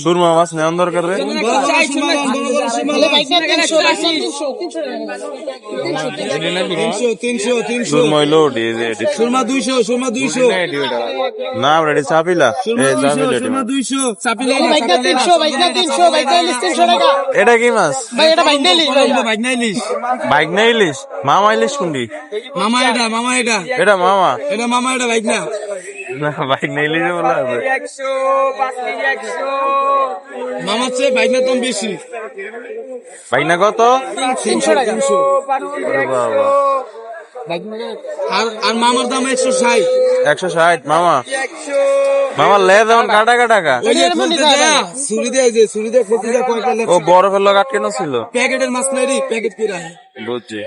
সুরমা মাছ নেওয়ার দরকার রে। সুরমা হইলো সুরমা 200 না রেডি চাপিলা এটা কি মাছ? বাইক না ইলিশ? মামা ইলিশ কোনটি? মামা এটা মামা, এটা বাইক না বাইক না ইলিশ বলা আছে। মামার চেয়ে বাইক না দাম বেশি। বাইক না কত? 300 ওরে বাবা, আর মামার দাম 160। 160 মামা। মামার লে যেমন কাটা কাটা ছুরি দিয়ে ও বরফের লোক আটকে ছিল। প্যাকেটের মাছ নাই রে, প্যাকেট কিরা বুঝছি।